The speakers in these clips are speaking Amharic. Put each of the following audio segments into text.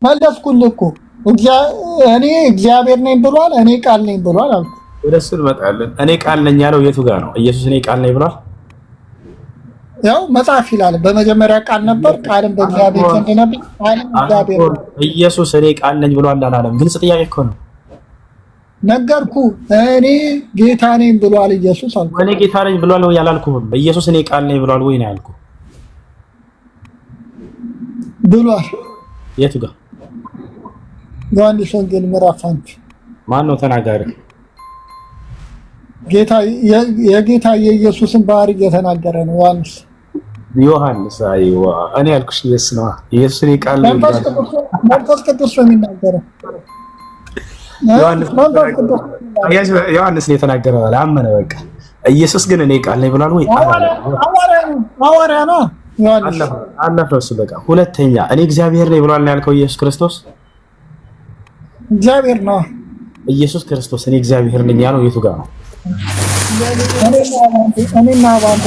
መለስኩልህ እኮ እኔ እግዚአብሔር ነኝ ብሏል፣ እኔ ቃል ነኝ ብሏል አልኩ። ወደሱ እንመጣለን። እኔ ቃል ነኝ ያለው የቱ ጋር ነው? ኢየሱስ እኔ ቃል ነኝ ብሏል? ያው መጽሐፍ ይላል በመጀመሪያ ቃል ነበር፣ ቃልም በእግዚአብሔር ዘንድ ነበር፣ ቃልም እግዚአብሔር ነው። ኢየሱስ እኔ ቃል ነኝ ብሏል አላለም? ግልጽ ጥያቄ እኮ ነው። ነገርኩ። እኔ ጌታ ነኝ ብሏል ኢየሱስ አልኩ። እኔ ጌታ ነኝ ብሏል ወይ አላልኩም? ኢየሱስ እኔ ቃል ነኝ ብሏል ወይ ነው ያልኩ? ብሏል። የቱ ጋር? ዮሐንስ ወንጌል ምዕራፍ 1 ማን ነው ተናጋሪ? ጌታ የጌታ የኢየሱስን ባህሪ እየተናገረ ነው ዮሐንስ። አይዋ እኔ ያልኩሽ ኢየሱስ ነው። ኢየሱስ እኔ ቃል ነኝ ብሏል። መንፈስ ቅዱስ ነው የሚናገረው። ዮሐንስ ነው የተናገረው። አመነ በቃ። ኢየሱስ ግን እኔ ቃል ነኝ ብሏል ወይ? ሐዋርያ ነው ዮሐንስ። አለፈው እሱ በቃ። ሁለተኛ እኔ እግዚአብሔር ነኝ ብሏል ያልከው ኢየሱስ ክርስቶስ እግዚአብሔር ነው። ኢየሱስ ክርስቶስ እኔ እግዚአብሔር ነኝ ያለው የቱ ጋር ነው? እኔና ባንተ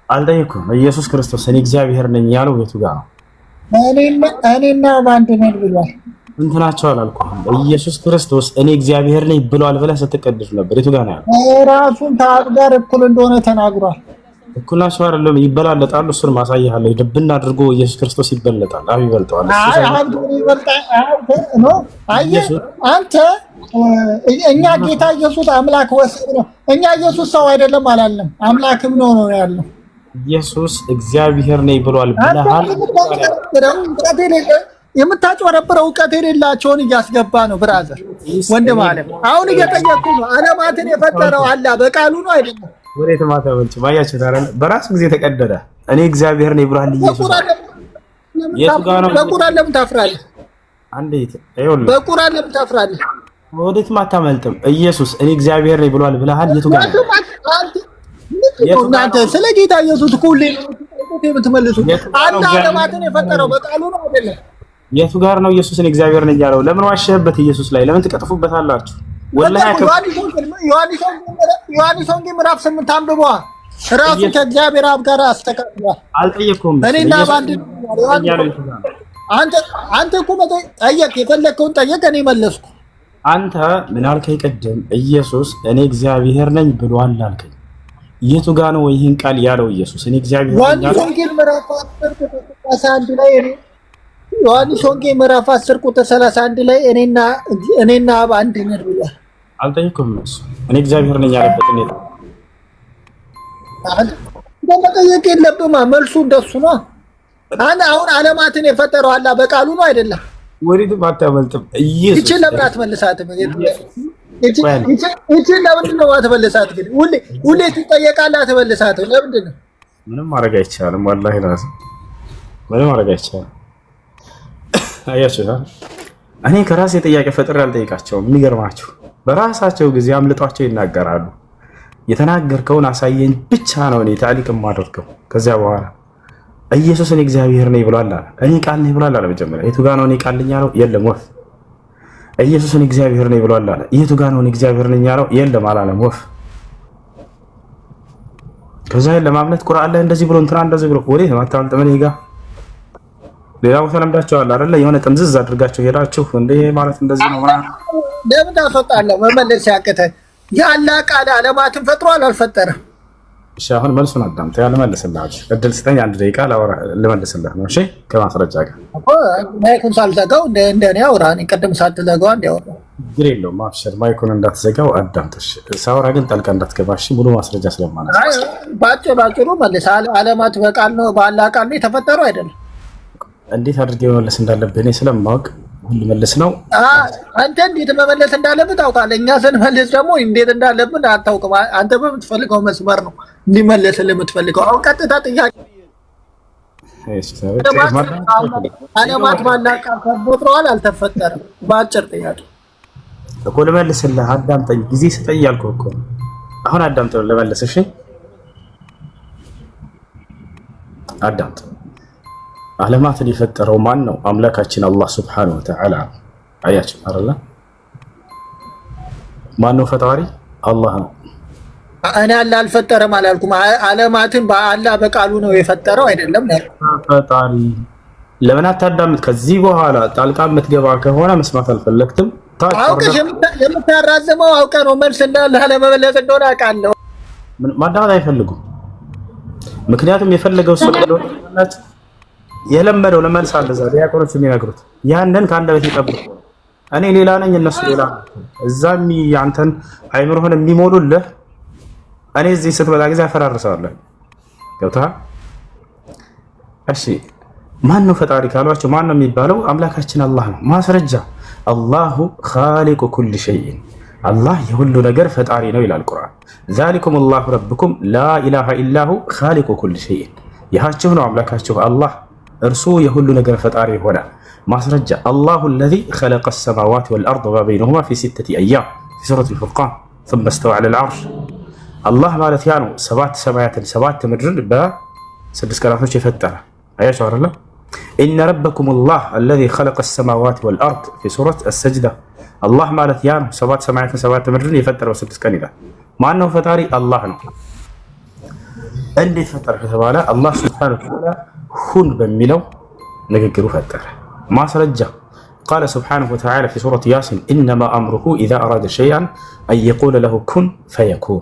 አልጠየኩም። ኢየሱስ ክርስቶስ እኔ እግዚአብሔር ነኝ ያለው የቱ ጋር ነው? እኔና ባንተ ነን ብሏል። እንትናቸው አላልኩም። ኢየሱስ ክርስቶስ እኔ እግዚአብሔር ነኝ ብሏል ብለህ ስትቀድስ ነበር። የቱ ጋር ነው ያለው? ራሱን ከአብ ጋር እኩል እንደሆነ ተናግሯል። እኩል ናቸው አይደለም? ይበላለጣሉ። እሱን ማሳየሃለሁ። ድብና አድርጎ ኢየሱስ ክርስቶስ ይበለጣል። አብ ይበልጠዋል። አንተ እኛ ጌታ ኢየሱስ አምላክ ወሰድ ነው። እኛ ኢየሱስ ሰው አይደለም አላለም፣ አምላክም ነው ያለው። ኢየሱስ እግዚአብሔር ነኝ ብሏል ብለሃል። የምታጭበረብረው እውቀት የሌላቸውን እያስገባ ነው። ብራዘር ወንድም አለም አሁን እየጠየቅኩ ነው። ዓለማትን የፈጠረው አላህ በቃሉ ነው አይደለም? ወዴት ማታወልጭ ባያችሁ ታረን በራስ ጊዜ ተቀደደ። እኔ እግዚአብሔር ነኝ ብሏል ኢየሱስ። የቱ ጋር ነው? በቁርአን ለምን ታፍራለህ? አንዴት አይወል በቁርአን ለምን ታፍራለህ? ወዴት ማታመልጥም። ኢየሱስ እኔ እግዚአብሔር ነኝ ብሏል ብለሃል። የቱ ጋር ነው? እናንተ ስለ ጌታ ኢየሱስ ሁሌ የምትመልሱ አንተ ዓለማትን የፈጠረው በቃሉ ነው አይደለም? የቱ ጋር ነው ኢየሱስ እኔ እግዚአብሔር ነኝ ያለው? ለምን ዋሸህበት? ኢየሱስ ላይ ለምን ትቀጥፉበታላችሁ? ዮሐንስ ወንጌል ምዕራፍ 8 አንብቧ። ራሱ ከእግዚአብሔር አብ ጋር አስተካክሏል። አልጠየኩም። እኔና ባንድ አንተ እኮ ጠየቅ፣ የፈለግከውን ጠየቅ፣ እኔ መለስኩ። አንተ ምን አልከኝ ቅድም? ኢየሱስ እኔ እግዚአብሔር ነኝ ብሏል አልከኝ። የቱ ጋር ነው ይህን ቃል ያለው ኢየሱስ እኔ እግዚአብሔር ነኝ? ዮሐንስ ወንጌል ምዕራፍ 10 ቁጥር 31 ላይ ዮሐንስ ወንጌል ምዕራፍ 10 ቁጥር 31 ላይ እኔና አብ አንድ ነን ብሏል። አልጠየኩም። እኔ እግዚአብሔር ነኝ ያለበት ነው። መጠየቅ የለብህም። መልሱ እንደሱ ነው። አሁን ዓለማትን የፈጠረው አላህ በቃሉ ነው አይደለም? ወዴትም አታመልጥም። ኢየሱስ ይቺን ለምን አትመልሳትም? ይቺን ለምንድን ነው አትመልሳት? ግን ሁሌ ትጠየቃለህ፣ አትመልሳትም። ለምንድን ነው? ምንም ማድረግ አይቻልም። ወላሂ ላዝም ምንም ማድረግ አይቻልም። አያችሁ፣ እኔ ከራሴ ጥያቄ ፈጥሬ አልጠይቃቸውም። የሚገርማችሁ በራሳቸው ጊዜ አምልጧቸው ይናገራሉ። የተናገርከውን አሳየኝ ብቻ ነው እኔ ታሊቅ የማደርገው። ከዚያ በኋላ ኢየሱስ እኔ እግዚአብሔር ነኝ ብሏል አለ። እኔ ቃል ነኝ ብሏል አለ። መጀመሪያ የቱ ጋር ነው እኔ ቃል ነኝ ያለው? የለም። ወፍ ኢየሱስ እኔ እግዚአብሔር ነኝ ብሏል አለ። የቱ ጋር ነው እኔ እግዚአብሔር ነኝ ያለው? የለም አላለም። ወፍ ከዛ ለማምነት ቁርአን ላይ እንደዚህ ብሎ እንትና እንደዚህ ብሎ ወዴት ነው አታመልጥም። እኔ ጋር ሌላ ቦታ ለምዳቸዋል አይደለ? የሆነ ጥምዝዝ አድርጋችሁ ሄዳችሁ እንደ ማለት እንደዚህ ነው ማለት ለምን ታስወጣለህ? መመለስ ያቅተህ የአላህ ቃል ዓለማትን ፈጥሯል አልፈጠረም? እሺ አሁን መልሱን አዳምጥ። ያልመለስልህ እድል ስጠኝ፣ አንድ ደቂቃ ልመልስልህ ነው። እሺ ከማስረጃ ጋር እኮ ማይኩን ሳልዘጋው እንደኔ አውራ። እኔ ቅድም ሳትዘጋው እንዲያወራ ችግር የለውም። አብሽር፣ ማይኩን እንዳትዘጋው አዳምጥ። ሳውራ ግን ጣልቃ እንዳትገባ እሺ። ሙሉ ማስረጃ ስለማነሳ ባጭሩ መልስ። ዓለማት በቃል ነው በአላህ ቃል ነው የተፈጠሩ አይደለም? እንዴት አድርጌ መመለስ እንዳለብህ እኔ ስለማወቅ ሁሉ መልስ ነው። አንተ እንዴት መመለስ እንዳለብህ ታውቃለህ። እኛ ስንመልስ ደግሞ እንዴት እንዳለብን አታውቅም። አንተ በምትፈልገው መስመር ነው እንዲመለስልህ የምትፈልገው። አሁን ቀጥታ ጥያቄ ዓለማት በአላህ ቃል ተፈጥረዋል አልተፈጠረም? በአጭር ጥያቄ እኮ ልመልስልህ። አዳምጠኝ፣ ጊዜ ስጠኝ ያልኩህ እኮ አሁን አዳምጠኝ ልመልስ። እሺ አዳምጥ። ዓለማትን የፈጠረው ማን ነው? አምላካችን አላህ ሱብሓነሁ ወተዓላ። አያችሁ አይደለ? ማን ነው ፈጣሪ? አላህ ነው። እኔ አላህ አልፈጠረም አላልኩም። ዓለማትን በአላህ በቃሉ ነው የፈጠረው አይደለም? ፈጣሪ ለምን አታዳምጥ? ከዚህ በኋላ ጣልቃ የምትገባ ከሆነ መስማት አልፈለግትም። አውቀሽ የምታራዝመው አውቀህ ነው። መልስ ለመመለስ እንደሆነ አውቃለሁ። ማዳመጥ አይፈልጉም። ምክንያቱም የፈለገው ሰው የለመደው ለመልስ አለ። ዛሬ ዲያቆኖች የሚነግሩት ያንን ከአንደበት ይጠብቁ። እኔ ሌላ ነኝ፣ እነሱ ሌላ ናቸው። እዛም ያንተን አይምሮህን የሚሞሉልህ እኔ እዚህ ስትመጣ ጊዜ አፈራርሰዋለሁ። ገብቶሃል? እሺ ማን ነው ፈጣሪ ካሏቸው ማን ነው የሚባለው? አምላካችን አላህ ነው። ማስረጃ አላሁ ኻሊቁ ኩል ሸይን፣ አላህ የሁሉ ነገር ፈጣሪ ነው ይላል ቁርአን። ዛሊኩም አላሁ ረብኩም ላኢላሃ ኢላሁ ኻሊቁ ኩል ሸይን፣ ይሃችሁ ነው አምላካችሁ አላህ፣ እርሱ የሁሉ ነገር ፈጣሪ ሆነ። ማስረጃ አላሁ አለዚ ኸለቀ ሰማዋት ወልአርድ ወማ በይነሁማ ፊ ሲተቲ አያም ፊ ሱረቲል ፉርቃን ሱመ እስተወ ዐለል ዐርሽ። አላህ ማለት ያ ነው ሰባት ሰማያትን ሰባት ምድርን በ6 ቀናቶች የፈጠረ። አያችሁ አይደለ? ኢነ ረበኩም አላህ አለዚ ኸለቀ ሰማዋት ወልአርድ ፊ ሱረት አሰጅዳ። አላህ ማለት ያ ነው ሰባት ሰማያትን ሰባት ምድርን የፈጠረ በ6 ቀን ይላል። ማን ነው ፈጣሪ? አላህ ነው። እንዴት ፈጠረ ከተባለ አላህ ሱብሓነሁ ወተዓላ ሁን በሚለው ንግግሩ ፈጠረ። ማስረጃ ቃለ ሱብሓነሁ ወተዓላ ፊ ሱረት ያሲን ኢነማ አምሩሁ ኢዛ አራደ ሸይአን አን የቁለ ለሁ ኩን ፈየኩን።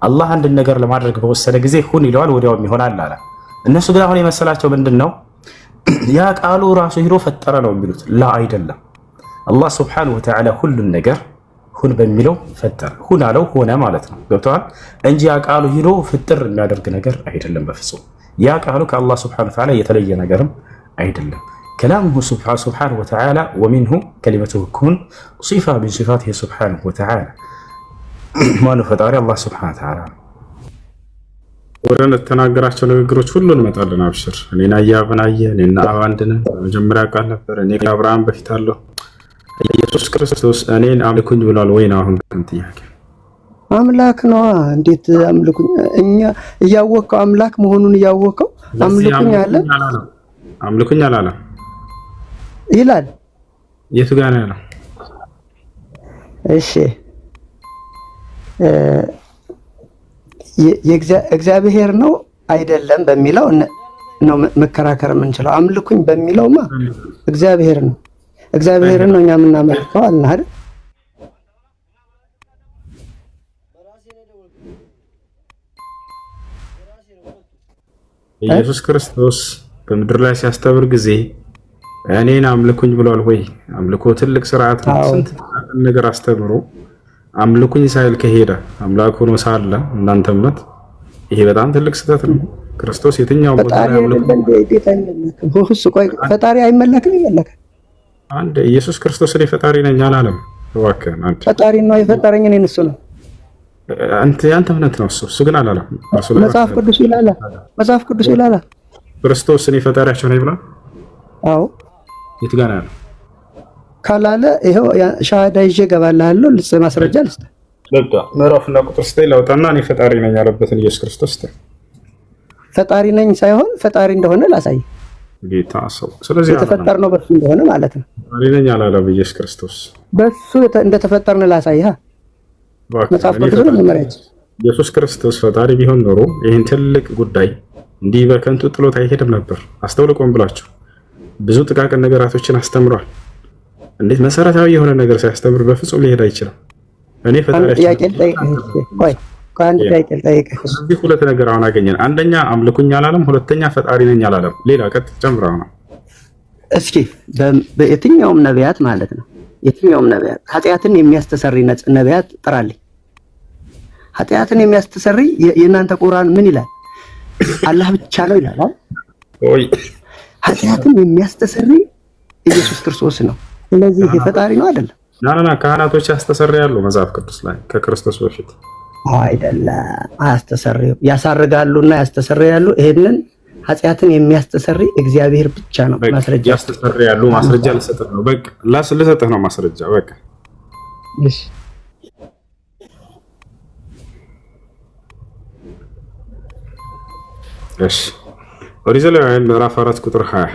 አላህ አንድን ነገር ለማድረግ በወሰነ ጊዜ ሁን ይለዋል፣ ወዲያውም ይሆናል አለ። እነሱ ግን አሁን የመሰላቸው ምንድን ነው? ያ ቃሉ ራሱ ሂዶ ፈጠረ ነው የሚሉት። ላ አይደለም። አላህ ሱብሓነሁ ወተዓላ ሁሉን ነገር ሁን በሚለው ፈጠረ። ሁን አለው ሆነ ማለት ነው። ገብተዋል እንጂ ያ ቃሉ ሂዶ ፍጥር የሚያደርግ ነገር አይደለም በፍጹም። ያ ቃሉ ከአላህ ሱብሓነሁ ወተዓላ የተለየ ነገርም አይደለም። ከላሙሁ ሱብሓነሁ ወተዓላ ወሚንሁ ከሊመቱሁ ኩን ሲፋ ሚን ሲፋቲሂ ሱብሓነሁ ወተዓላ። ማነው ፈጣሪ? አላህ ሱብሓነሁ ወተዓላ። ወደ ተናገራቸው ንግግሮች ሁሉ እንመጣለን። አብሽር። እኔና አያብን አየ፣ እኔና አብ አንድ ነን። በመጀመሪያ ቃል ነበር፣ እኔ ከአብርሃም በፊት አለሁ። ኢየሱስ ክርስቶስ እኔን አምልኩኝ ብሏል ወይ ነው አሁን ጥያቄ? አምላክ ነዋ። እንዴት አምልኩኝ? እኛ እያወቀው አምላክ መሆኑን እያወቀው አምልኩኝ አለ። አምልኩኝ አላለም ይላል። የቱ ጋር ነው ያለው? እሺ የእግዚአብሔር ነው አይደለም በሚለው ነው መከራከር የምንችለው። አምልኩኝ በሚለውማ እግዚአብሔር ነው እግዚአብሔርን ነው እኛ የምናመልከው አለ አይደል? ኢየሱስ ክርስቶስ በምድር ላይ ሲያስተምር ጊዜ እኔን አምልኩኝ ብሏል ወይ? አምልኮ ትልቅ ስርዓት ነው። ስንት ነገር አስተምሮ አምልኩኝ ሳይል ከሄደ አምላክ ሆኖ ሳለ እናንተ እምነት ይሄ በጣም ትልቅ ስህተት ነው። ክርስቶስ የትኛው ቦታ ላይ አምልኩኝ ፈጣሪ አይመለክም? ይመለካል። አንድ ኢየሱስ ክርስቶስ እኔ ፈጣሪ ነኝ አላለም። እባክህ አንተ ፈጣሪ ነው የፈጠረኝ እኔን እሱ ነው። ያንተ እምነት ነው እሱ ግን አላለም። መጽሐፍ ቅዱስ ይላል። መጽሐፍ ቅዱስ ይላል ክርስቶስ እኔ ፈጣሪያቸው ነኝ ብሏል። አዎ የት ጋር ነው ካላለ ይሄው ሻሃዳ ይዤ እገባልሃለሁ። ማስረጃ ልስጥ። በቃ ምዕራፍና ቁጥር ስታይ ላውጣና እኔ ፈጣሪ ነኝ ያለበትን ኢየሱስ ክርስቶስ ፈጣሪ ነኝ ሳይሆን ፈጣሪ እንደሆነ ላሳይ። ጌታ ሰው ስለዚህ የተፈጠርነው በሱ እንደሆነ ማለት ነው። ፈጣሪ ነኝ አላለም ኢየሱስ ክርስቶስ። በሱ እንደተፈጠርን ላሳይ። መጽሐፍ ቅዱስ ነው መመሪያችን። ኢየሱስ ክርስቶስ ፈጣሪ ቢሆን ኖሮ ይህን ትልቅ ጉዳይ እንዲህ በከንቱ ጥሎት አይሄድም ነበር። አስተውልቆም ብላችሁ ብዙ ጥቃቅን ነገራቶችን አስተምሯል። እንዴት መሰረታዊ የሆነ ነገር ሳያስተምር በፍጹም ሊሄድ አይችልም። እኔ ፈጣሪ አንድ ጥያቄ ልጠይቅህ። እዚህ ሁለት ነገር አሁን አገኘን። አንደኛ አምልኩኝ አላለም፣ ሁለተኛ ፈጣሪ ነኝ አላለም። ሌላ ቀጥ ጨምረው ነው። እስኪ በየትኛውም ነቢያት ማለት ነው የትኛውም ነቢያት ኃጢአትን የሚያስተሰሪ ነቢያት ጥራልኝ። ኃጢአትን የሚያስተሰሪ የእናንተ ቁርአን ምን ይላል? አላህ ብቻ ነው ይላል። ወይ ኃጢአትን የሚያስተሰሪ ኢየሱስ ክርስቶስ ነው። ስለዚህ ፈጣሪ ነው አይደለም? ናና ካህናቶች ያስተሰርያሉ መጽሐፍ ቅዱስ ላይ ከክርስቶስ በፊት አይደለም። አያስተሰርዩ ያሳርጋሉና ያስተሰርያሉ። ይሄንን ኃጢአትን የሚያስተሰሪ እግዚአብሔር ብቻ ነው። ማስረጃ ያስተሰርያሉ። ማስረጃ ልሰጥህ ነው። በቃ ልሰጥህ ነው ማስረጃ። በቃ እሺ እሺ ኦሪት ዘሌዋውያን ምዕራፍ 4 ቁጥር 20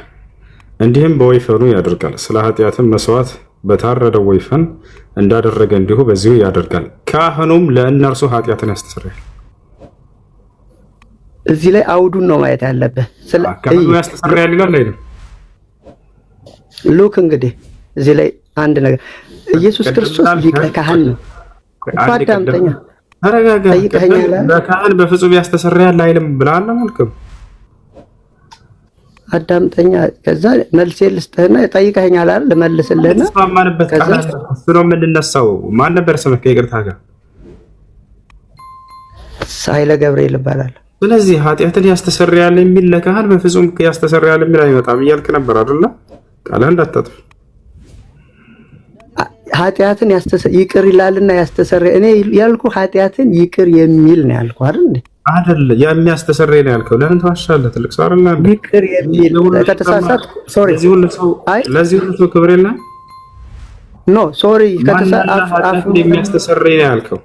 እንዲህም በወይፈኑ ያደርጋል፣ ስለ ኃጢአትም መስዋዕት በታረደው ወይፈን እንዳደረገ እንዲሁ በዚሁ ያደርጋል፣ ካህኑም ለእነርሱ ኃጢአትን ያስተሰርያል። እዚህ ላይ አውዱን ነው ማየት ያለብህ። ካህኑ ያስተሰርያል ይላል አይደል? ሉክ እንግዲህ እዚህ ላይ አንድ ነገር ኢየሱስ ክርስቶስ ሊቀ ካህን ነው። አዳምጠኛ ተረጋጋ። ለካህን በፍጹም ያስተሰርያል አይልም ብለሃል አልክም? አዳምጠኛ ከዛ መልስ ልስጥህና ጠይቀኸኛል አይደል? ልመልስልህና ተስማማንበት። እሱ ነው የምንነሳው። ማን ነበር ስምህ? ከይቅርታ ጋር ኃይለ ገብርኤል ይባላል። ስለዚህ ኃጢአትን ያስተሰርያል የሚል ለካህን በፍጹም ያስተሰርያል የሚል አይመጣም እያልክ ነበር አይደለ? ቃልህን እንዳታጥፍ። ኃጢአትን ይቅር ይላልና ያስተሰርይ። እኔ ያልኩ ኃጢአትን ይቅር የሚል ነው ያልኩ አይደል እንዴ? አይደል የሚያስተሰርይ ነው ያልከው። ለምን ተዋሻለህ? ትልቅ ሰው አይደል? ይቅር የሚል ከተሳሳትኩ ሶሪ። ለዚህ ሁሉ ሰው ክብር የለም። ኖ ሶሪ፣ ከተሳሳትኩ የሚያስተሰርይ ነው ያልከው።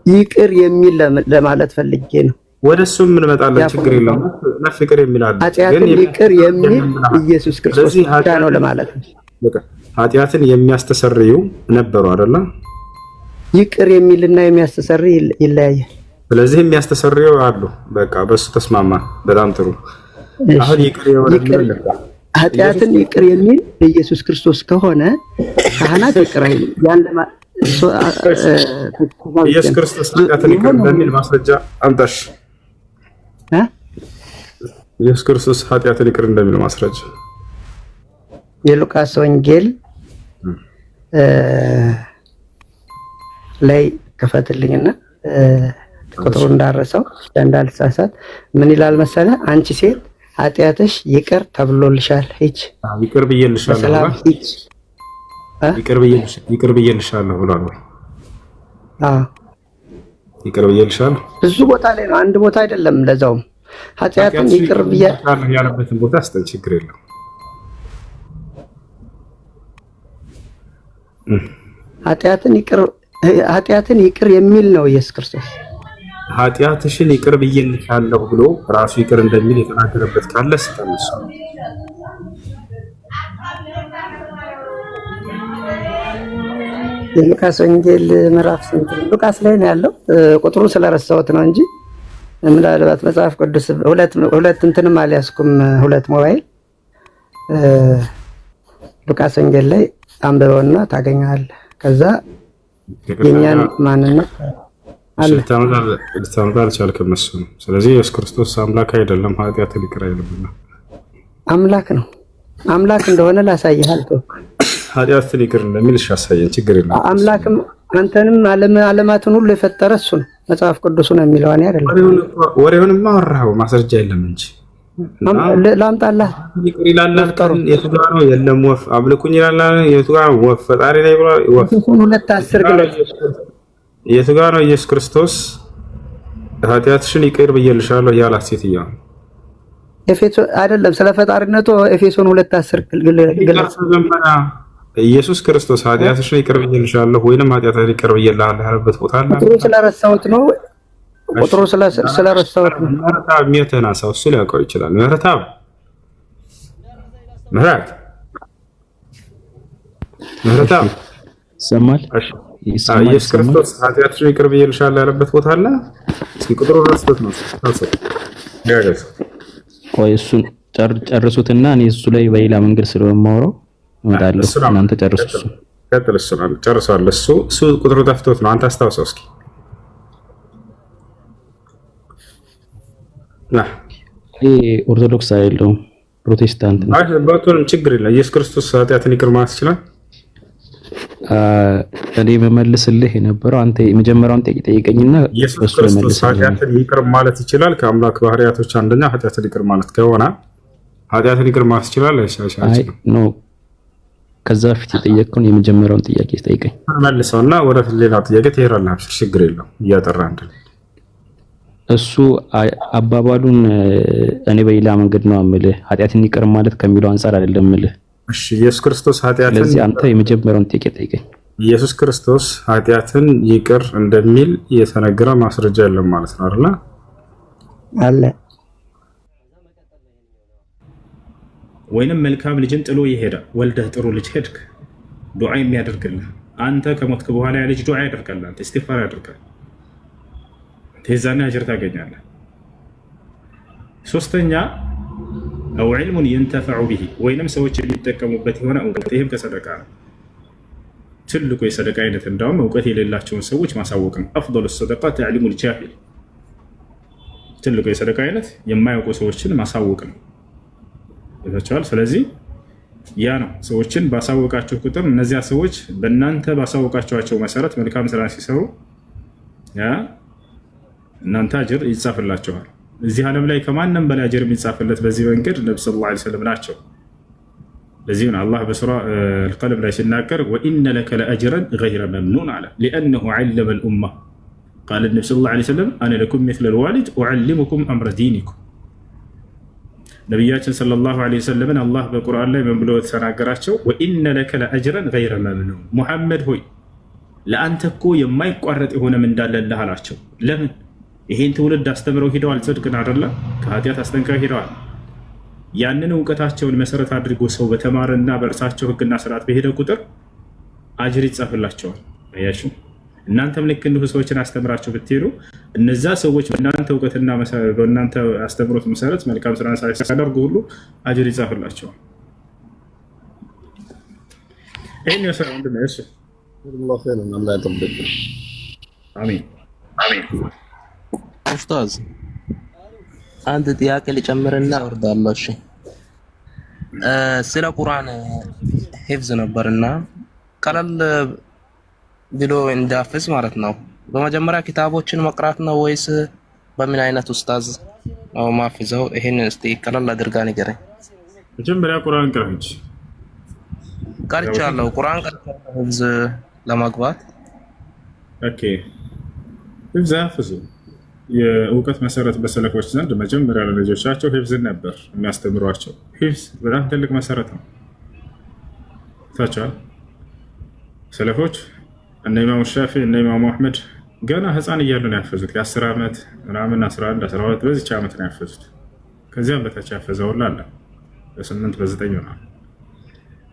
ይቅር የሚል ለማለት ፈልጌ ነው። ወደሱ ምን መጣለን? ችግር የለውም። ለፍቅር የሚል አለ። ኃጢአትን ይቅር የሚል ኢየሱስ ክርስቶስ ብቻ ነው ለማለት ነው። ኃጢአትን የሚያስተሰርዩ ነበሩ አይደለ? ይቅር የሚልና የሚያስተሰርይ ይለያያል። ስለዚህ የሚያስተሰርዩ አሉ። በቃ በሱ ተስማማ። በጣም ጥሩ። አሁን ኃጢአትን ይቅር የሚል ኢየሱስ ክርስቶስ ከሆነ ካህናት ይቅር አይሉ ኢየሱስ ክርስቶስ ኃጢአትን ይቅር እንደሚል ማስረጃ አምጣሽ። ኢየሱስ ክርስቶስ ኃጢአትን ይቅር እንደሚል ማስረጃ የሉቃስ ወንጌል ላይ ከፈትልኝና ቁጥሩ እንዳረሰው እንዳልሳሳት ምን ይላል መሰለ? አንቺ ሴት ኃጢአትሽ ይቅር ተብሎልሻል፣ ሂጅ። ይቅር ብዬልሻለሁ፣ ይቅር ብዬልሻለሁ ብሏል ወይ? ይቅር ብዬልሻለሁ ብዙ ቦታ ላይ ነው፣ አንድ ቦታ አይደለም። ለዛውም ኃጢአትን ይቅር ብዬልሻለሁ ያለበትን ቦታ አስተን ችግር የለው። ኃጢአትን ይቅር የሚል ነው ኢየሱስ ክርስቶስ። ኃጢአትሽን ይቅር ብዬልሻለሁ ብሎ ራሱ ይቅር እንደሚል የተናገረበት ካለ ስተነሱ የሉቃስ ወንጌል ምዕራፍ ስንት? ሉቃስ ላይ ነው ያለው። ቁጥሩ ስለረሳሁት ነው እንጂ ምናልባት መጽሐፍ ቅዱስ ሁለት እንትንም አልያዝኩም፣ ሁለት ሞባይል። ሉቃስ ወንጌል ላይ አንብበውና ታገኛለህ። ከዛ የኛን ማንነት ልታመጣ አልቻልክም። እሱ ነው። ስለዚህ ኢየሱስ ክርስቶስ አምላክ አይደለም፣ ኃጢአትን ይቅር አይልምና አምላክ ነው። አምላክ እንደሆነ ላሳይህ አልኩህ። ኃጢአትን ይቅር እንደሚል ያሳየን፣ ችግር የለም። አምላክም አንተንም ዓለማትን ሁሉ የፈጠረ እሱ ነው። መጽሐፍ ቅዱሱ ነው የሚለው እኔ አይደለም። ወሬውንማ አወራኸው፣ ማስረጃ የለም እንጂ ላምጣልህ። ይቅር ይላል የቱ ጋር ነው? የለም ወፍ አምልኩኝ ይላል የቱ ጋር ነው? ወፍ ፈጣሪ ላይ ብሏል። ወፍ 2:10 ግን የቱ ጋር ነው? ኢየሱስ ክርስቶስ ኃጢአትሽን ይቅር ብዬልሻለሁ ያላት ሴትየዋ ኤፌሶን አይደለም፣ ስለ ፈጣሪነቱ ኤፌሶን 2:10 ግለጽ። ኢየሱስ ክርስቶስ ኃጢአትሽን ይቅር ብዬልሻለሁ ወይንም ኃጢአትሽን ይቅር ብዬልሃለሁ ያለበት ቦታ አለ። ቁጥሩ ስለረሳሁት ነው። ስለረሳሁት ነው። ምህረታብ የሚያተና ሰው እሱ ሊያውቀው ይችላል። ምህረት ይሰማል። ኢየሱስ ክርስቶስ ኃጢአትሽን ይቅር ብዬልሻለሁ ያለበት ቦታ አለ። እስኪ ቁጥሩ ረስቶት ነው ታውሰው ቆይ እሱን ጨርሱትና እኔ እሱ ላይ በሌላ መንገድ ስለማወራው እመጣለሁ። እናንተ ጨርሱ። ቀጥል። እሱ ነው ጨርሷል። እሱ ቁጥሩ ጠፍቶት ነው። አንተ አስታውሰው እስኪ። ኦርቶዶክስ አይደለሁም፣ ፕሮቴስታንት ነው። በቱንም ችግር የለም። ኢየሱስ ክርስቶስ ኃጢአትን ይቅር ማለት ይችላል። እኔ መመልስልህ የነበረው አንተ የመጀመሪያውን ጠይቀኝና ኢየሱስ ክርስቶስ ኃጢአትን ይቅር ማለት ይችላል። ከአምላክ ባህሪያቶች አንደኛ ኃጢአትን ይቅር ማለት ከሆነ ኃጢአትን ይቅር ማለት ይችላል። ኖ ከዛ በፊት የጠየቅኩን የመጀመሪያውን ጥያቄ ጠይቀኝ። መልሰውና ወደ ሌላ ጥያቄ ትሄዳለህ። ችግር የለው እያጠራ እንደ እሱ አባባሉን እኔ በሌላ መንገድ ነው የምልህ። ኃጢአትን ይቅር ማለት ከሚለው አንፃር አይደለም የምልህ። እሺ ኢየሱስ ክርስቶስ ኃጢአትን ስለዚህ አንተ የመጀመሪያውን ጥያቄ ጠይቀኝ። ኢየሱስ ክርስቶስ ኃጢአትን ይቅር እንደሚል የተነገረ ማስረጃ የለም ማለት ነው አይደል? አለ። ወይንም መልካም ልጅን ጥሎ ይሄዳል። ወልደህ ጥሩ ልጅ ሄድክ፣ ዱዓ የሚያደርግልህ አንተ ከሞትክ በኋላ ያ ልጅ ዱዓ ያደርጋል፣ አንተ ኢስቲግፋር ያደርጋል፣ ተዛና አጅር ታገኛለህ። ሶስተኛ አው ዒልሙን የንተፈዑ ቢሂ ወይንም ሰዎች የሚጠቀሙበት የሆነ እውቀት፣ ይህም ከሰደቃ ነው። ትልቁ የሰደቃ አይነት እንዳውም እውቀት የሌላቸውን ሰዎች ማሳወቅ ነው። አፍደሉ ሰደቃ ተዕሊሙል ጃሂል፣ ትልቁ የሰደቃ አይነት የማያውቁ ሰዎችን ማሳወቅ ነው። ይታችኋል። ስለዚህ ያ ነው ሰዎችን ባሳወቃቸው ቁጥር እነዚያ ሰዎች በእናንተ ባሳወቃቸዋቸው መሰረት መልካም ስራ ሲሰሩ ያ እናንተ አጅር ይጻፍላቸዋል። እዚህ ዓለም ላይ ከማንም በላይ አጅር የሚጻፍለት በዚህ መንገድ ነብዩ ሰለላሁ ዐለይሂ ወሰለም ናቸው። ለዚህ ነው አላህ በሱራ አልቀለም ላይ ሲናገር ወኢነ ለከ ለአጅረን ገይረ መምኑን አለ ሊአነሁ ዐለመ ልኡማ ቃለ ነብዩ ሰለላሁ ዐለይሂ ወሰለም አነ ለኩም ሚስለል ዋሊድ ኡዐልሙኩም አምረ ዲኒኩም። ነቢያችን ሰለላሁ ዐለይሂ ወሰለምን አላህ በቁርአን ላይ ምን ብሎ ተናገራቸው? ወኢነ ለከ ለአጅረን ገይረ መምኑን፣ ሙሐመድ ሆይ ለአንተ እኮ የማይቋረጥ የሆነ ምንዳ አለልህ አላቸው። ለምን? ይሄን ትውልድ አስተምረው ሂደዋል። ጽድቅን አይደለ ከኃጢአት አስጠንቅቀው ሂደዋል። ያንን እውቀታቸውን መሰረት አድርጎ ሰው በተማረና በእርሳቸው ህግና ስርዓት በሄደ ቁጥር አጅር ይጻፍላቸዋል። አያችሁ፣ እናንተም ልክ እንዲሁ ሰዎችን አስተምራቸው ብትሄዱ እነዛ ሰዎች በእናንተ እውቀትና በእናንተ አስተምሮት መሰረት መልካም ስራ ሲያደርጉ ሁሉ አጅር ይጻፍላቸዋል። ይህን የሰራ ወንድም እሺ፣ አሚን አሚን። ኡስታዝ አንድ ጥያቄ ልጨምርና እወርዳለሁ። እሺ ስለ ቁርአን ሂፍዝ ነበርና ቀለል ብሎ እንዳፍዝ ማለት ነው። በመጀመሪያ ኪታቦችን መቅራት ነው ወይስ በምን አይነት ኡስታዝ ነው ማፍዘው? ይሄን እስቲ ቀለል አድርጋ ንገረኝ። መጀመሪያ ቁርአን ቀርቼ ቀርቻለሁ። ቁርአን ቀርቻለሁ ሂፍዝ ለማግባት። ኦኬ ሂፍዝ አፍዙ። የእውቀት መሰረት በሰለፎች ዘንድ መጀመሪያ ለልጆቻቸው ሂፍዝን ነበር የሚያስተምሯቸው። ሂፍዝ በጣም ትልቅ መሰረት ነው። ታቻል ሰለፎች እነ ኢማሙ ሻፊዒ እነ ኢማሙ አሕመድ ገና ህፃን እያሉ ነው ያፈዙት። የ10 ዓመት ምናምን 11 12 በዚች ዓመት ነው ያፈዙት። ከዚያም በታች ያፈዘውላ አለ በ8 በ9 ነው።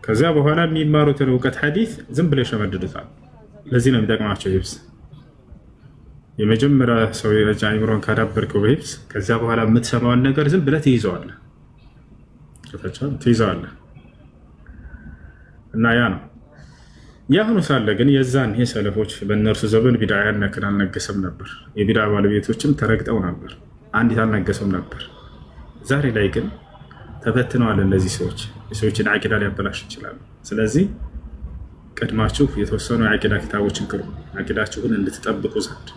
ከዚያ በኋላ የሚማሩትን እውቀት ሐዲስ ዝም ብለው ይሸመድዱታል። ለዚህ ነው የሚጠቅማቸው ሂፍዝ። የመጀመሪያ ሰው የረጃ አይምሮን ካዳበርከው በሂፍዝ ከዚያ በኋላ የምትሰማውን ነገር ዝም ብለህ ትይዘዋለህ እና ያ ነው። ያሁኑ ሳለ ግን የዛን ይሄ ሰለፎች በእነርሱ ዘመን ቢድዓ ያነክን አልነገሰም ነበር። የቢድዓ ባለቤቶችም ተረግጠው ነበር፣ አንዲት አልነገሰም ነበር። ዛሬ ላይ ግን ተፈትነዋል። እነዚህ ሰዎች የሰዎችን አቂዳ ሊያበላሽ ይችላሉ። ስለዚህ ቀድማችሁ የተወሰኑ የአቂዳ ኪታቦችን ቅሩ፣ አቂዳችሁን እንድትጠብቁ ዘንድ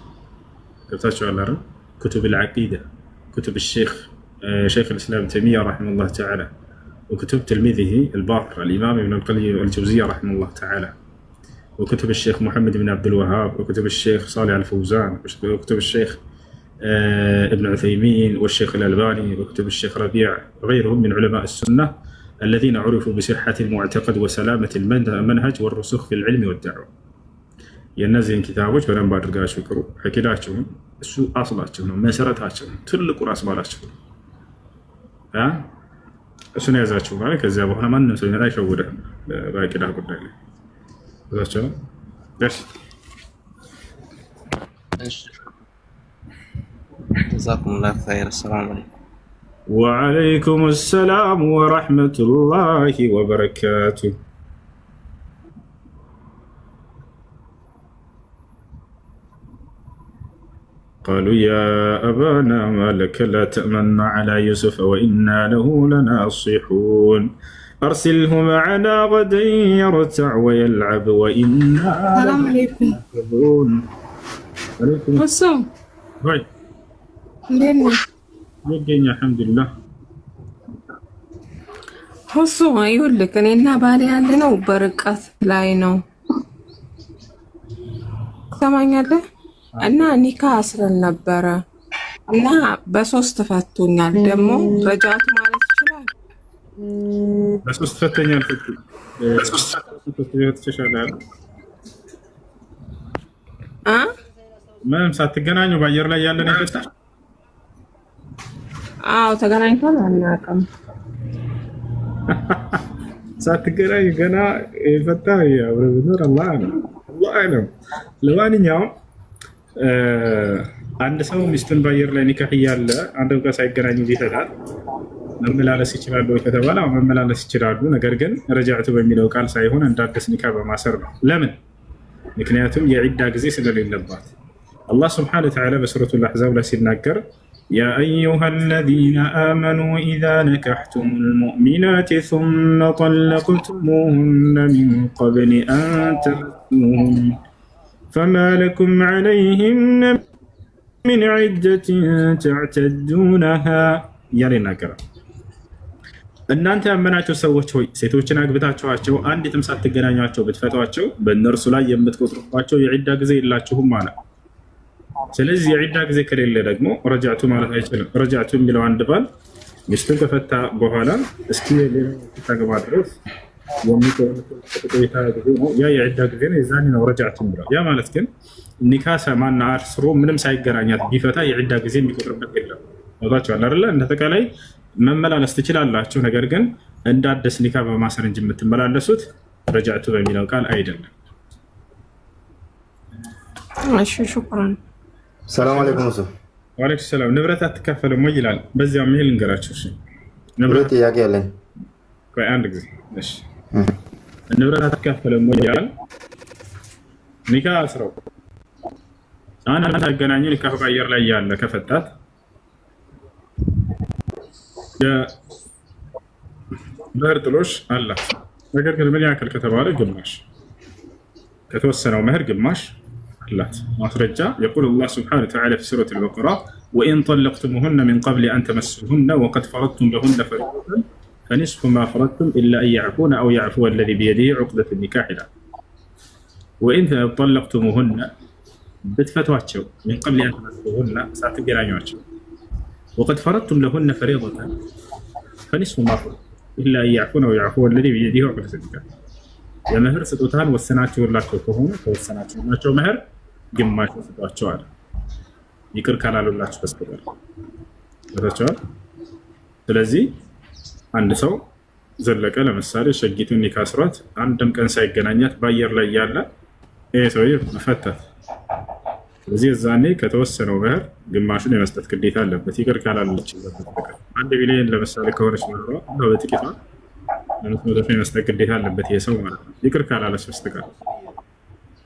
ገብታችኋል አይደል? ኩቱብ አልዓቂዳ ኩቱብ الشيخ شيخ الاسلام تيميه رحمه الله تعالى وكتب تلميذه الباقر الامام ابن القيم الجوزيه رحمه الله تعالى وكتب الشيخ محمد بن عبد الوهاب وكتب الشيخ صالح الفوزان وكتب الشيخ ابن عثيمين والشيخ الألباني وكتب الشيخ ربيع وغيرهم من علماء السنة الذين عرفوا بصحة المعتقد وسلامة المنهج والرسوخ في العلم والدعوة. የእነዚህን ኪታቦች በደንብ አድርጋችሁ ቅሩ። አቂዳችሁን እሱ አስላችሁ ነው፣ መሰረታችሁ ነው፣ ትልቁ ራስ ባላችሁ ነው። እሱን ያዛችሁ ማለት ከዚያ በኋላ ማንም ሰው አይሸውድህም በአቂዳ ጉዳይ ላይ እዛቸው ደስ ጀዛኩሙላሁ ኸይር። ሰላም አለይኩም። ወዐለይኩም ሰላም ወረሕመቱላሂ ወበረካቱሁ። قالوا يا أبانا ما لك لا تأمنا على يوسف وإنا له لناصحون أرسله معنا غدا يرتع ويلعب وإنا السلام عليكم. عليكم السلام. هاي. ليه؟ الحمد لله. ሁሱ ይኸውልህ እኔና ባሌ ያለ ነው በርቀት ላይ ነው ሰማኛለህ እና ኒካ አስረን ነበረ እና በሶስት ፈቶኛል። ደግሞ ረጃቱ ማለት ይችላል በሶስት ፈተኛል። ምንም ሳትገናኙ በአየር ላይ ያለ ነው ይፈታል። አዎ ተገናኝተን አናውቅም። ሳትገናኙ ገና የፈታ አብረ ብኖር አላህ አለም። ለማንኛውም አንድ ሰው ሚስቱን በአየር ላይ ኒካህ እያለ አንድ ቀን ሳይገናኙ ይፈታል። መመላለስ ይችላሉ ከተባለ መመላለስ ይችላሉ። ነገር ግን ረጃዕቱ በሚለው ቃል ሳይሆን እንደ አዲስ ኒካ በማሰር ነው። ለምን? ምክንያቱም የዒዳ ጊዜ ስለሌለባት። አላህ ስብሓነሁ ወተዓላ በሱረቱል አሕዛብ ላይ ሲናገር ያ አዩሃ አለዚነ አመኑ ኢዛ ነካሕቱሙል ሙእሚናት ሱመ ጠለቅቱሙሁነ ሚን ቀብሊ አን ተመሱሁን ፈማ ለኩም ዐለይሂነ ሚን ዒደትን ተዕተዱነሃ እያለ ይናገራል። እናንተ ያመናቸው ሰዎች ሆይ ሴቶችን አግብታችኋቸው አንዲትም ሳትገናኟቸው ብትፈቷቸው በእነርሱ ላይ የምትቆጥሩባቸው የዒዳ ጊዜ የላችሁም ማለት። ስለዚህ የዒዳ ጊዜ ከሌለ ደግሞ ረጃዕቱ ማለት አይችልም። ረጃዕቱ የሚለው አንድ ባል ሚስቱን ከፈታ በኋላ እስኪ ሌላ ታገባ ድረስ የሚቆይታ ጊዜ ነው። ያ የዒዳ ጊዜ ነው። የዛኔ ነው ረጃዕቱ የሚለው። ያ ማለት ግን ኒካ ሰማና አስሮ ምንም ሳይገናኛት ቢፈታ የዒዳ ጊዜ የሚቆጥርበት የለም። ወጣችኋል አይደለ? እንደተቃላይ መመላለስ ትችላላችሁ። ነገር ግን እንደ አዲስ ኒካ በማሰር እንጂ የምትመላለሱት ረጃዕቱ በሚለው ቃል አይደለም። እሺ ሹክራን። ሰላም አለይኩም። ወአለይኩም ሰላም። ንብረት አትካፈልም ወይ ይላል። በዚያው ምን ልንገራችሁ? እሺ ንብረት ጥያቄ ያለኝ ቆይ አንድ ጊዜ። እሺ ንብረት አትካፈልም ወይ ይላል። ኒካ አስረው አንድ አገናኙ ኒካ በአየር ላይ ያለ ከፈታት የመህር ጥሎሽ አላት። ነገር ግን ምን ያክል ከተባለ ግማሽ ከተወሰነው መህር ግማሽ አላት። ማስረጃ የቁል አላህ ስብሓነሁ ወተዓላ ፊ ሱረቲል በቀራ ወኢን ጠለቅቱሙሁነ ሚን ቀብሊ አን ተመሱሁነ ወቀድ ፈረድቱም ለሁነ ፈሪደተን ፈኒስፉ ማ ፈረድቱም ኢላ አን ያዕፉነ አው ያዕፉወ አለዚ ቢየዲሂ ዑቅደቱ ኒካሕ ይላል። ወኢን ጠለቅቱሙሁነ ብትፈቷቸው ሚን ቀብሊ አን ተመሱሁነ ሳትገናኟቸው ወቀድ ፈረድቱም ለሁነ ፈሪደተን ፈኒስፉ ማ ፈረድቱም ኢላ አን ያዕፉነ አው ያዕፉወ አለዚ ቢየዲሂ ዑቅደቱ ኒካሕ። የመህር ስጦታን ወሰናችሁላቸው ከሆነ ከወሰናችሁላቸው መህር ግማሽ ስጧቸዋል፣ ይቅር ካላሉላችሁ በስተቀር ታቸዋል። ስለዚህ አንድ ሰው ዘለቀ ለምሳሌ ሸጊቱን ኒካ አስሯት አንድም ቀን ሳይገናኛት በአየር ላይ ያለ ይሄ ሰውዬ መፈታት። ስለዚህ እዛኔ ከተወሰነው መህር ግማሹን የመስጠት ግዴታ አለበት፣ ይቅር ካላሉላችሁ በስተቀር። 1 ቢሊዮን ለምሳሌ ከሆነች መህሯ በጥቂቷ ለምትመጣ የመስጠት ግዴታ አለበት ይሄ ሰው ማለት ነው፣ ይቅር ካላለች በስተቀር።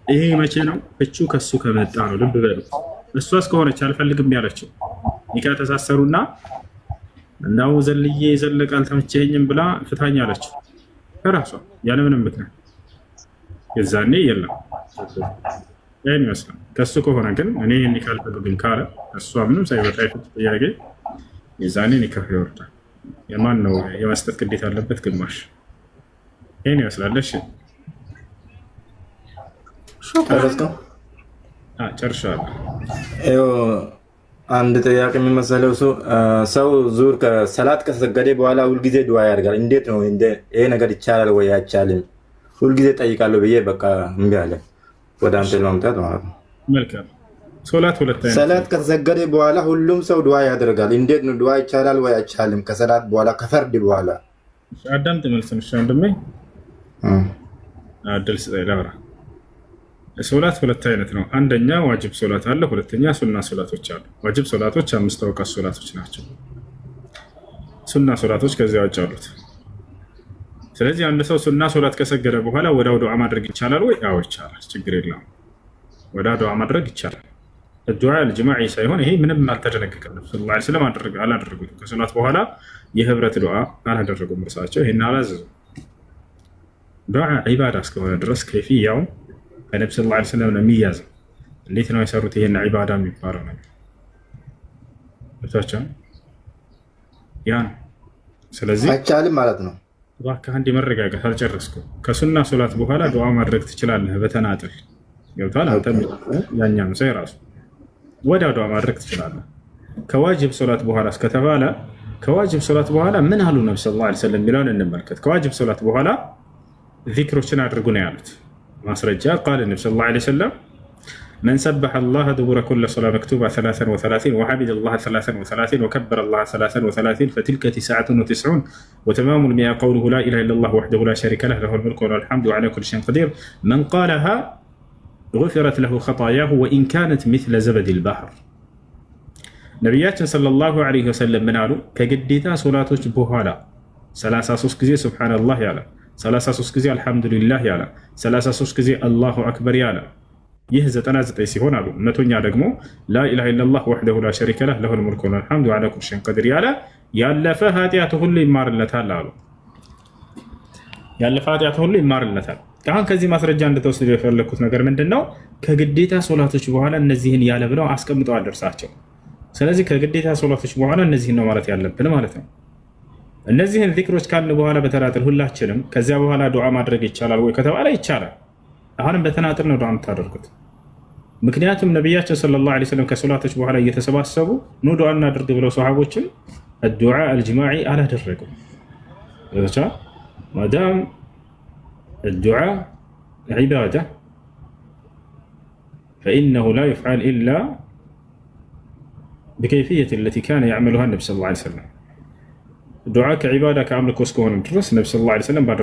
ይሄ መቼ ነው? ፍቹ ከሱ ከመጣ ነው። ልብ በሉ። እሷ እስከሆነች አልፈልግም ያለችው ኒካ ተሳሰሩና እንዳው ዘልዬ ዘለቀ አልተመቸኝም ብላ ፍታኝ አለችው ከራሷ ያለ ምንም ምክንያት፣ የዛኔ የለም ይሄን ይመስላል። ከሱ ከሆነ ግን እኔ ኒካ አልፈልግም ካለ እሷ ምንም ሳይበቃ ይፈት ጥያቄ የዛኔ ኒካ ይወርዳል። የማን ነው የመስጠት ግዴታ አለበት? ግማሽ። ይሄን ይመስላል። እሺ ጨርሻለሁ። አንድ ጥያቄ የሚመሰለው ሰው ዙር ከሰላት ከሰገደ በኋላ ሁልጊዜ ዱዓ ያደርጋል። እንዴት ነው ይሄ ነገር ይቻላል ወይ አይቻልም? ሁልጊዜ ጠይቃለሁ ብዬ በቃ እምቢ አለ። ወደ አንተ ለማምጣት ማለት ነው። መልካም። ሰላት ከተሰገደ በኋላ ሁሉም ሰው ዱዓ ያደርጋል። እንዴት ነው ዱዓ ይቻላል ወይ አይቻልም? ከሰላት በኋላ ከፈርድ በኋላ አዳምጥ መልስን። እሺ ወንድሜ አድል ስለላራ ሶላት ሁለት አይነት ነው። አንደኛ ዋጅብ ሶላት አለ፣ ሁለተኛ ሱና ሶላቶች አሉ። ዋጅብ ሶላቶች 5 ወቃት ሶላቶች ናቸው። ሱና ሶላቶች ከዚያ ውጭ አሉት። ስለዚህ አንድ ሰው ሱና ሶላት ከሰገደ በኋላ ወዲያው ዱዓ ማድረግ ይቻላል ወይ? አዎ ይቻላል፣ ችግር የለውም። ወዲያው ዱዓ ማድረግ ይቻላል። ዱዓ አልጅማዒ ሳይሆን ይሄ ምንም አልተደነገገም። ሰለላሁ ዐለይሂ ወሰለም አላደረጉትም። ከሶላት በኋላ የህብረት ዱዓ አላደረጉም። እርሳቸው ይሄን አላዘዙም። ዱዓ ዒባዳ እስከሆነ ድረስ ከይፍያው ከነብዩ ሰለላሁ ዐለይሂ ወሰለም ነው የሚያዘው። እንዴት ነው የሰሩት ይሄን ዒባዳ የሚባለው ነገር ብቻቸው ያ ነው። ስለዚህ አይቻልም ማለት ነው። እባክህ አንዴ መረጋጋት፣ አልጨረስኩም። ከሱና ሶላት በኋላ ዱዓ ማድረግ ትችላለህ በተናጥል ገብቷል። አንተም ያኛም ሰው ራሱ ወዲያው ዱዓ ማድረግ ትችላለህ። ከዋጅብ ሶላት በኋላ እስከተባለ ከዋጅብ ሶላት በኋላ ምን አሉ ነብዩ ሰለላሁ ዐለይሂ ወሰለም የሚለውን እንመልከት። ከዋጅብ ሶላት በኋላ ዚክሮችን አድርጉ ነው ያሉት። ማስረጃ ቃል ነብዩ ሰለላሁ ዐለይሂ ወሰለም من سبح الله دبر كل صلاة مكتوبة 33 وحمد الله 33 وكبر الله 33 فتلك 99 وتمام المئة قوله لا إله إلا الله وحده لا شريك له له الملك وله الحمد وعلى كل شيء قدير من قالها غفرت له خطاياه وإن كانت مثل زبد البحر ነቢያችን ሰለላሁ ዐለይሂ ወሰለም ምን አሉ? ከግዴታ ሶላቶች በኋላ 33 ጊዜ ሱብሃነላህ ያለ፣ 33 ጊዜ አልሐምዱሊላህ ያለ፣ 33 ጊዜ አላሁ አክበር ያለ ይህ 99 ሲሆን አሉ መቶኛ ደግሞ ላኢላሃ ኢለላህ ወህደሁ ላ ሸሪከ ለህ ለሁል ሙልኩ ወለሁል ሐምዱ ወዐላ ኩሊ ሸይኢን ቀዲር ያለ ያለፈ ኃጢአቱ ሁሉ ይማርለታል አሉ። ያለፈ ኃጢአቱ ሁሉ ይማርለታል። አሁን ከዚህ ማስረጃ እንድትወስዱ የፈለኩት ነገር ምንድነው? ከግዴታ ሶላቶች በኋላ እነዚህን ያለ ብለው አስቀምጠዋል እርሳቸው። ስለዚህ ከግዴታ ሶላቶች በኋላ እነዚህን ነው ማለት ያለብን ማለት ነው። እነዚህን ዚክሮች ካልን በኋላ በተናጥል ሁላችንም ከዚያ በኋላ ዱዓ ማድረግ ይቻላል ወይ ከተባለ ይቻላል። አሁንም በተናጥል ነው ዱዓ የምታደርጉት። ምክንያቱም ነቢያችን ሰለላሁ ዐለይሂ ወሰለም ከሶላቶች በኋላ እየተሰባሰቡ ኑ ዱዓ እናድርግ ብለው ሰሃቦችን ዱዓ አልጅማዒ አላደረጉም። ማዳም الدعاء عبادة فإنه لا يفعل إلا بكيفية التي كان يعملها النبي صلى الله عليه وسلم. الدعاء كعبادة كعمل كوسكوهن الدرس النبي صلى الله عليه وسلم بعد